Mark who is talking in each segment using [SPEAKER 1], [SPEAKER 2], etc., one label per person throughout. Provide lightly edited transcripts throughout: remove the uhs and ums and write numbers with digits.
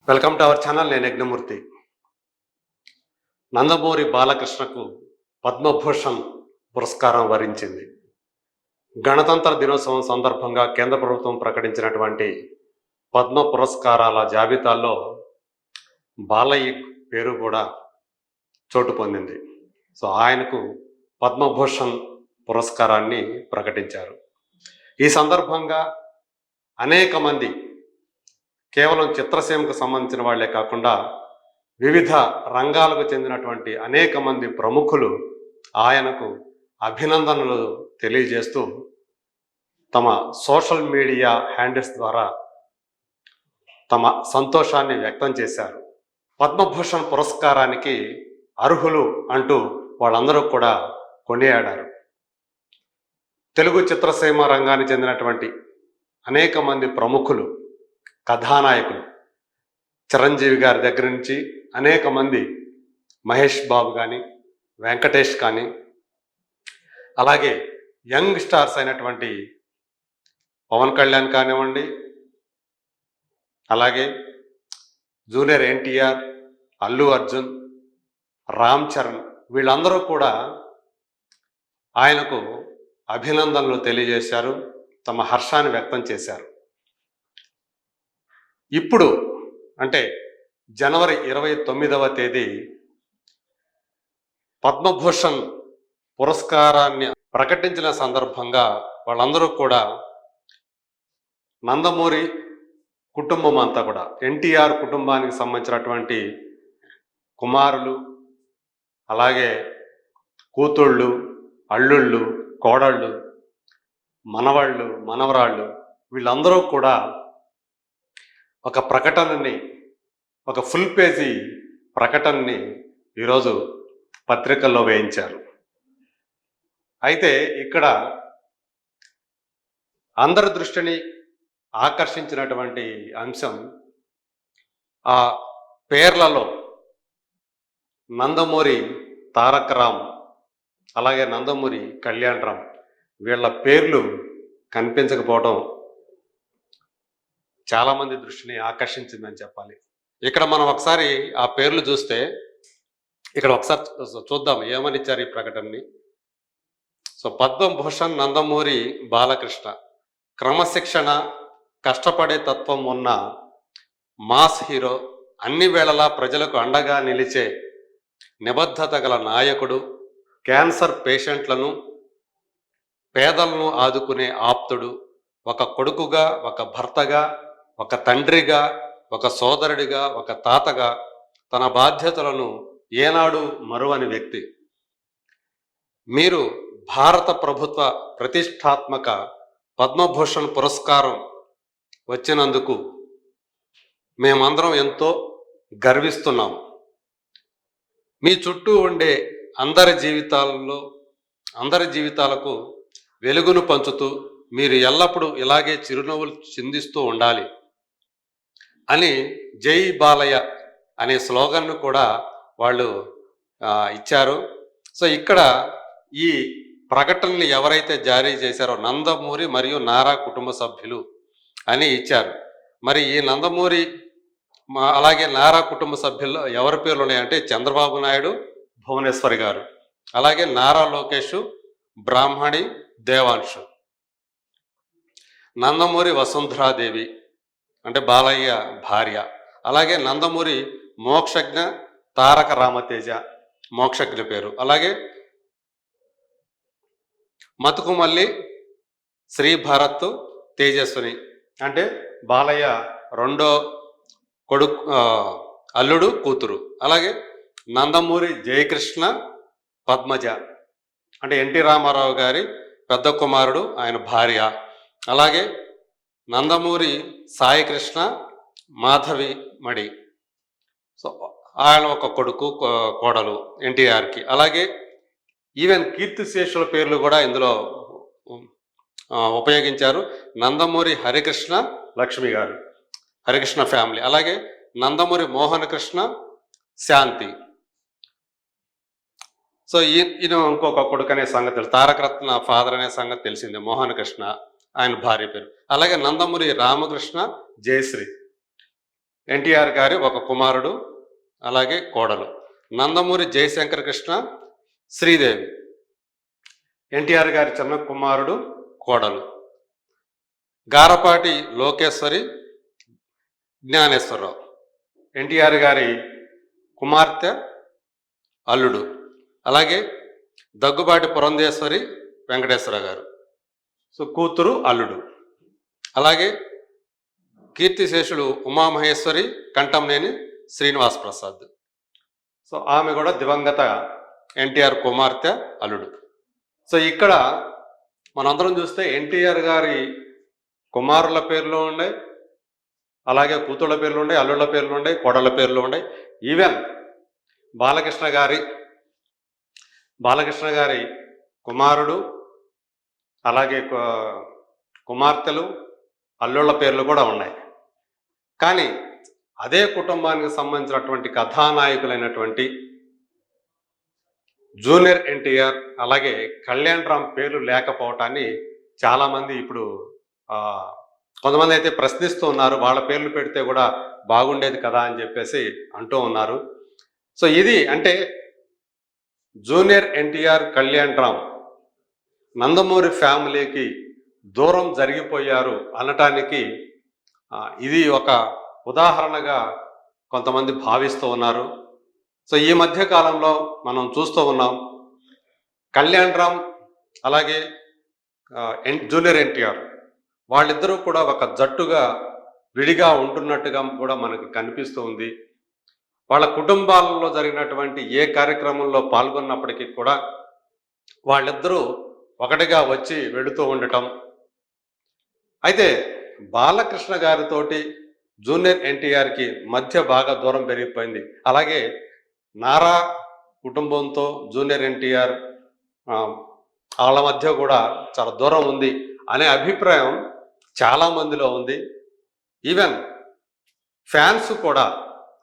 [SPEAKER 1] Welcome to our channel. నేను యజ్ఞమూర్తి. నందమూరి బాలకృష్ణకు పద్మభూషణ్ పురస్కారం వరించింది. గణతంత్ర దినోత్సవం సందర్భంగా కేంద్ర ప్రభుత్వం ప్రకటించినటువంటి పద్మ పురస్కారాల జాబితాలో బాలయ్య పేరు కూడా చోటు పొందింది. సో ఆయనకు పద్మభూషణ్ పురస్కారాన్ని ప్రకటించారు. ఈ సందర్భంగా అనేక మంది కేవలం చిత్రసీమకు సంబంధించిన వాళ్లే కాకుండా వివిధ రంగాలకు చెందినటువంటి అనేక మంది ప్రముఖులు ఆయనకు అభినందనలు తెలియజేస్తూ తమ సోషల్ మీడియా హ్యాండిల్స్ ద్వారా తమ సంతోషాన్ని వ్యక్తం చేశారు. పద్మభూషణ్ పురస్కారానికి అర్హులు అంటూ వాళ్ళందరూ కూడా కొనియాడారు. తెలుగు చిత్రసీమ రంగానికి చెందినటువంటి అనేక మంది ప్రముఖులు, కథానాయకులు, చిరంజీవి గారి దగ్గర నుంచి అనేక మంది, మహేష్ బాబు కానీ, వెంకటేష్ కానీ, అలాగే యంగ్ స్టార్స్ అయినటువంటి పవన్ కళ్యాణ్ కానివ్వండి, అలాగే జూనియర్ ఎన్టీఆర్, అల్లు అర్జున్, రామ్ చరణ్, వీళ్ళందరూ కూడా ఆయనకు అభినందనలు తెలియజేశారు, తమ హర్షాన్ని వ్యక్తం చేశారు. ఇప్పుడు అంటే జనవరి 29వ తేదీ పద్మభూషణ్ పురస్కారాన్ని ప్రకటించిన సందర్భంగా వాళ్ళందరూ కూడా నందమూరి కుటుంబం అంతా కూడా, ఎన్టీఆర్ కుటుంబానికి సంబంధించినటువంటి కుమారులు, అలాగే కూతుళ్ళు, అల్లుళ్ళు, కోడళ్ళు, మనవాళ్ళు, మనవరాళ్ళు, వీళ్ళందరూ కూడా ఒక ప్రకటనని, ఒక ఫుల్ పేజీ ప్రకటనని ఈరోజు పత్రికల్లో వేయించారు. అయితే ఇక్కడ అందరి దృష్టిని ఆకర్షించినటువంటి అంశం, ఆ పేర్లలో నందమూరి తారక రామ్, అలాగే నందమూరి కళ్యాణ్ రామ్, వీళ్ళ పేర్లు కనిపించకపోవడం చాలామంది దృష్టిని ఆకర్షించిందని చెప్పాలి. ఇక్కడ మనం ఒకసారి ఆ పేర్లు చూస్తే, ఇక్కడ ఒకసారి చూద్దాం ఏమని ఇచ్చారు ఈ ప్రకటనని. సో పద్మభూషణ్ నందమూరి బాలకృష్ణ క్రమశిక్షణ, కష్టపడే తత్వం ఉన్న మాస్ హీరో, అన్ని వేళలా ప్రజలకు అండగా నిలిచే నిబద్ధత గల నాయకుడు, క్యాన్సర్ పేషెంట్లను, పేదలను ఆదుకునే ఆప్తుడు, ఒక కొడుకుగా, ఒక భర్తగా, ఒక తండ్రిగా, ఒక సోదరుడిగా, ఒక తాతగా తన బాధ్యతలను ఏనాడు మరువని వ్యక్తి. మీరు భారత ప్రభుత్వ ప్రతిష్టాత్మక పద్మభూషణ్ పురస్కారం వచ్చినందుకు మేమందరం ఎంతో గర్విస్తున్నాం. మీ చుట్టూ ఉండే అందరి జీవితాలకు వెలుగును పంచుతూ మీరు ఎల్లప్పుడూ ఇలాగే చిరునవ్వులు చిందిస్తూ ఉండాలి అని జై బాలయ్య అనే స్లోగన్ను కూడా వాళ్ళు ఇచ్చారు. సో ఇక్కడ ఈ ప్రకటనని ఎవరైతే జారీ చేశారో నందమూరి మరియు నారా కుటుంబ సభ్యులు అని ఇచ్చారు. మరి ఈ నందమూరి అలాగే నారా కుటుంబ సభ్యుల్లో ఎవరి పేర్లు ఉన్నాయంటే చంద్రబాబు నాయుడు, భువనేశ్వరి గారు, అలాగే నారా లోకేష్, బ్రాహ్మణి, దేవాంశు, నందమూరి వసుంధరాదేవి అంటే బాలయ్య భార్య, అలాగే నందమూరి మోక్షజ్ఞ తారక రామతేజ, మోక్షజ్ఞ పేరు, అలాగే మతుకుమల్లి శ్రీభారత్ తేజస్విని అంటే బాలయ్య రెండో కొడుకు, అల్లుడు, కూతురు, అలాగే నందమూరి జయకృష్ణ పద్మజ అంటే ఎన్టీ రామారావు గారి పెద్ద కుమారుడు, ఆయన భార్య, అలాగే నందమూరి సాయికృష్ణ మాధవి మడి, సో ఆయన ఒక కొడుకు, కోడలు ఎన్టీఆర్కి, అలాగే ఈవెన్ కీర్తిశేషుల పేర్లు కూడా ఇందులో ఉపయోగించారు. నందమూరి హరికృష్ణ లక్ష్మి గారు, హరికృష్ణ ఫ్యామిలీ, అలాగే నందమూరి మోహన కృష్ణ శాంతి. సో ఈయన ఇంకొక కొడుకు అనే సంగతి, తారకరత్న ఫాదర్ అనే సంగతి తెలిసిందే, మోహన కృష్ణ ఆయన భార్య పేరు, అలాగే నందమూరి రామకృష్ణ జయశ్రీ, ఎన్టీఆర్ గారి ఒక కుమారుడు, అలాగే కోడలు. నందమూరి జయశంకర్ కృష్ణ, శ్రీదేవి. ఎన్టీఆర్ గారి చిన్న కుమారుడు, కోడలు. గారపాటి లోకేశ్వరి, జ్ఞానేశ్వరరావు. ఎన్టీఆర్ గారి కుమార్తె, అల్లుడు. అలాగే దగ్గుబాటి పురంధేశ్వరి వెంకటేశ్వర గారు, సో కూతురు, అల్లుడు. అలాగే కీర్తిశేషులు ఉమామహేశ్వరి కంఠంనేని శ్రీనివాస్ ప్రసాద్, సో ఆమె కూడా దివంగత ఎన్టీఆర్ కుమార్తె, అల్లుడు. సో ఇక్కడ మనందరం చూస్తే ఎన్టీఆర్ గారి కుమారుల పేర్లు ఉన్నాయి, అలాగే కూతుళ్ళ పేర్లు ఉన్నాయి, అల్లుళ్ళ పేర్లు ఉన్నాయి, కోడళ్ళ పేర్లు ఉన్నాయి. ఈవెన్ బాలకృష్ణ గారి కుమారుడు, అలాగే కుమార్తెలు, అల్లుళ్ళ పేర్లు కూడా ఉన్నాయి. కానీ అదే కుటుంబానికి సంబంధించినటువంటి కథానాయకులైనటువంటి జూనియర్ ఎన్టీఆర్, అలాగే కళ్యాణ్ రామ్ పేర్లు లేకపోవటాన్ని చాలామంది ఇప్పుడు కొంతమంది అయితే ప్రశ్నిస్తూ ఉన్నారు. వాళ్ళ పేర్లు పెడితే కూడా బాగుండేది కదా అని చెప్పేసి అంటూ ఉన్నారు. సో ఇది అంటే జూనియర్ ఎన్టీఆర్, కళ్యాణ్ రామ్ నందమూరి ఫ్యామిలీకి దూరం జరిగిపోయారు అనటానికి ఇది ఒక ఉదాహరణగా కొంతమంది భావిస్తూ ఉన్నారు. సో ఈ మధ్య కాలంలో మనం చూస్తూ ఉన్నాం, కళ్యాణ్ రామ్ అలాగే జూనియర్ ఎన్టీఆర్ వాళ్ళిద్దరూ కూడా ఒక జట్టుగా విడిగా ఉంటున్నట్టుగా కూడా మనకు కనిపిస్తూ ఉంది. వాళ్ళ కుటుంబాలలో జరిగినటువంటి ఏ కార్యక్రమంలో పాల్గొన్నప్పటికీ కూడా వాళ్ళిద్దరూ ఒకటిగా వచ్చి వెళుతూ ఉండటం. అయితే బాలకృష్ణ గారితోటి జూనియర్ ఎన్టీఆర్కి మధ్య బాగా దూరం పెరిగిపోయింది. అలాగే నారా కుటుంబంతో జూనియర్ ఎన్టీఆర్ వాళ్ళ మధ్య కూడా చాలా దూరం ఉంది అనే అభిప్రాయం చాలా మందిలో ఉంది. ఈవెన్ ఫ్యాన్స్ కూడా,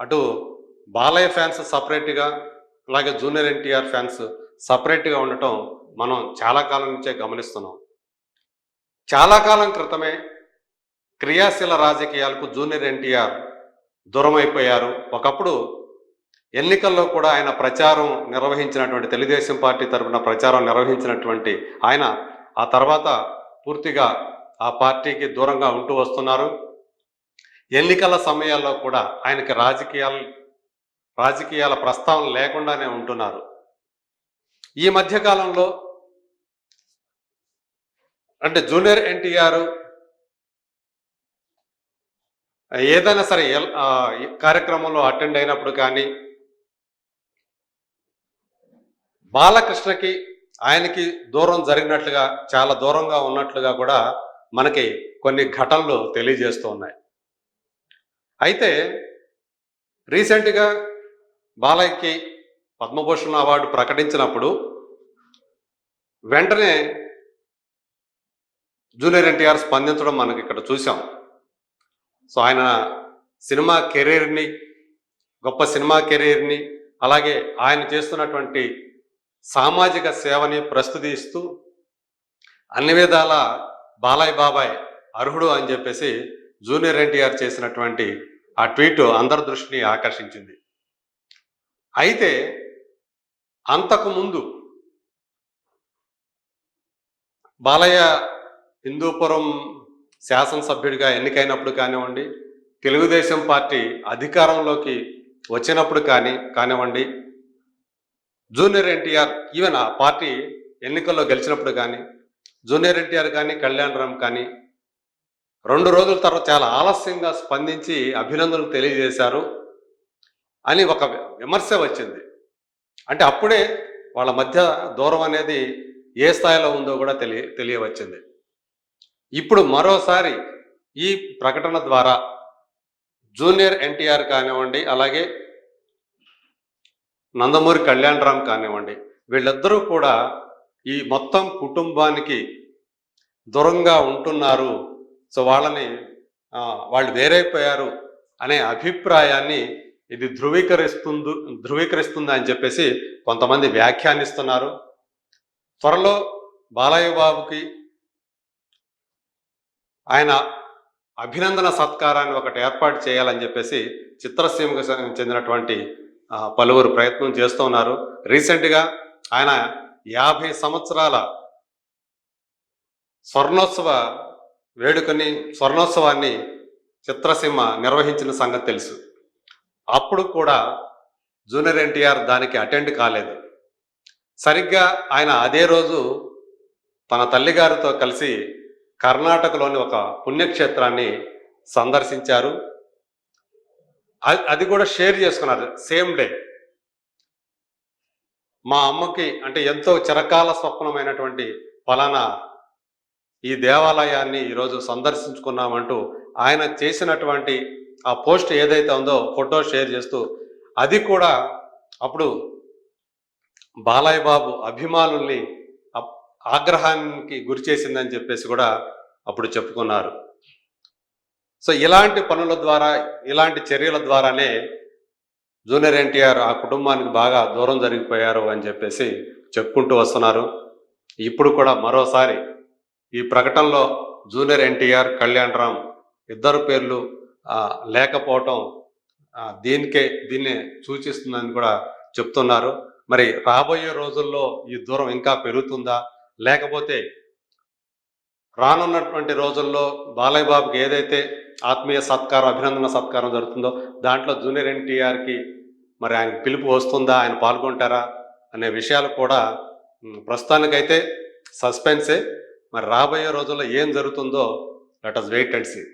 [SPEAKER 1] అటు బాలయ్య ఫ్యాన్స్ సపరేట్గా, అలాగే జూనియర్ ఎన్టీఆర్ ఫ్యాన్స్ సపరేట్గా ఉండటం మనం చాలా కాలం నుంచే గమనిస్తున్నాం. చాలా కాలం క్రితమే క్రియాశీల రాజకీయాలకు జూనియర్ ఎన్టీఆర్ దూరం అయిపోయారు. ఒకప్పుడు ఎన్నికల్లో కూడా ఆయన ప్రచారం నిర్వహించినటువంటి, తెలుగుదేశం పార్టీ తరఫున ప్రచారం నిర్వహించినటువంటి ఆయన ఆ తర్వాత పూర్తిగా ఆ పార్టీకి దూరంగా ఉంటూ వస్తున్నారు. ఎన్నికల సమయాల్లో కూడా ఆయనకి రాజకీయాల ప్రస్తావన లేకుండానే ఉంటున్నారు. ఈ మధ్యకాలంలో అంటే జూనియర్ ఎన్టీఆర్ ఏదైనా సరే కార్యక్రమంలో అటెండ్ అయినప్పుడు కానీ, బాలకృష్ణకి ఆయనకి దూరం జరిగినట్లుగా, చాలా దూరంగా ఉన్నట్లుగా కూడా మనకి కొన్ని ఘటనలు తెలియజేస్తూ ఉన్నాయి. అయితే రీసెంట్గా బాలయ్యకి పద్మభూషణ్ అవార్డు ప్రకటించినప్పుడు వెంటనే జూనియర్ ఎన్టీఆర్ స్పందించడం మనకి ఇక్కడ చూసాం. సో ఆయన సినిమా కెరీర్ని, గొప్ప సినిమా కెరీర్ని, అలాగే ఆయన చేస్తున్నటువంటి సామాజిక సేవని ప్రస్తుతిస్తూ అన్ని విధాల బాలయ్య బాబాయ్ అర్హుడు అని చెప్పేసి జూనియర్ ఎన్టీఆర్ చేసినటువంటి ఆ ట్వీట్ అందరి దృష్టిని ఆకర్షించింది. అయితే అంతకుముందు బాలయ్య హిందూపురం శాసనసభ్యుడిగా ఎన్నికైనప్పుడు కానివ్వండి, తెలుగుదేశం పార్టీ అధికారంలోకి వచ్చినప్పుడు కానివ్వండి, జూనియర్ ఎన్టీఆర్ ఈవెన్ ఆ పార్టీ ఎన్నికల్లో గెలిచినప్పుడు కానీ, జూనియర్ ఎన్టీఆర్ కానీ, కళ్యాణ్ రామ్ కానీ 2 రోజుల తర్వాత చాలా ఆలస్యంగా స్పందించి అభినందనలు తెలియజేశారు అని ఒక విమర్శ వచ్చింది. అంటే అప్పుడే వాళ్ళ మధ్య దూరం అనేది ఏ స్థాయిలో ఉందో కూడా తెలియవచ్చింది. ఇప్పుడు మరోసారి ఈ ప్రకటన ద్వారా జూనియర్ ఎన్టీఆర్ కానివ్వండి, అలాగే నందమూరి కళ్యాణ్ రామ్ కానివ్వండి, వీళ్ళిద్దరూ కూడా ఈ మొత్తం కుటుంబానికి దూరంగా ఉంటున్నారు. సో వాళ్ళు వేరైపోయారు అనే అభిప్రాయాన్ని ఇది ధృవీకరిస్తుంది అని చెప్పేసి కొంతమంది వ్యాఖ్యానిస్తున్నారు. త్వరలో బాలయ్య బాబుకి ఆయన అభినందన సత్కారాన్ని ఒకటి ఏర్పాటు చేయాలని చెప్పేసి చిత్రసీమకు చెందినటువంటి పలువురు ప్రయత్నం చేస్తూ ఉన్నారు. రీసెంట్గా ఆయన 50 సంవత్సరాల స్వర్ణోత్సవ స్వర్ణోత్సవాన్ని చిత్రసీమ నిర్వహించిన సంగతి తెలుసు. అప్పుడు కూడా జూనియర్ ఎన్టీఆర్ దానికి అటెండ్ కాలేదు. సరిగ్గా ఆయన అదే రోజు తన తల్లిగారితో కలిసి కర్ణాటకలోని ఒక పుణ్యక్షేత్రాన్ని సందర్శించారు. అది కూడా షేర్ చేసుకున్నారు సేమ్ డే. మా అమ్మకి అంటే ఎంతో చిరకాల స్వప్నమైనటువంటి ఫలానా ఈ దేవాలయాన్ని ఈరోజు సందర్శించుకున్నామంటూ ఆయన చేసినటువంటి ఆ పోస్ట్ ఏదైతే ఉందో ఫోటో షేర్ చేస్తూ, అది కూడా అప్పుడు బాలయ్య బాబు అభిమానుల్ని ఆగ్రహానికి గురి చేసిందని చెప్పేసి కూడా అప్పుడు చెప్పుకున్నారు. సో ఇలాంటి పనుల ద్వారా, ఇలాంటి చర్యల ద్వారానే జూనియర్ ఎన్టీఆర్ ఆ కుటుంబానికి బాగా దూరం జరిగిపోయారు అని చెప్పేసి చెప్పుకుంటూ వస్తున్నారు. ఇప్పుడు కూడా మరోసారి ఈ ప్రకటనలో జూనియర్ ఎన్టీఆర్, కళ్యాణ్ రామ్ ఇద్దరు పేర్లు లేకపోవటం దీన్నే సూచిస్తుందని కూడా చెప్తున్నారు. మరి రాబోయే రోజుల్లో ఈ దూరం ఇంకా పెరుగుతుందా, లేకపోతే రానున్నటువంటి రోజుల్లో బాలయ్య బాబుకి ఏదైతే ఆత్మీయ సత్కారం, అభినందన సత్కారం జరుగుతుందో దాంట్లో జూనియర్ ఎన్టీఆర్కి మరి ఆయనకు పిలుపు వస్తుందా, ఆయన పాల్గొంటారా అనే విషయాలు కూడా ప్రస్తుతానికైతే సస్పెన్సే. మరి రాబోయే రోజుల్లో ఏం జరుగుతుందో let us wait and see.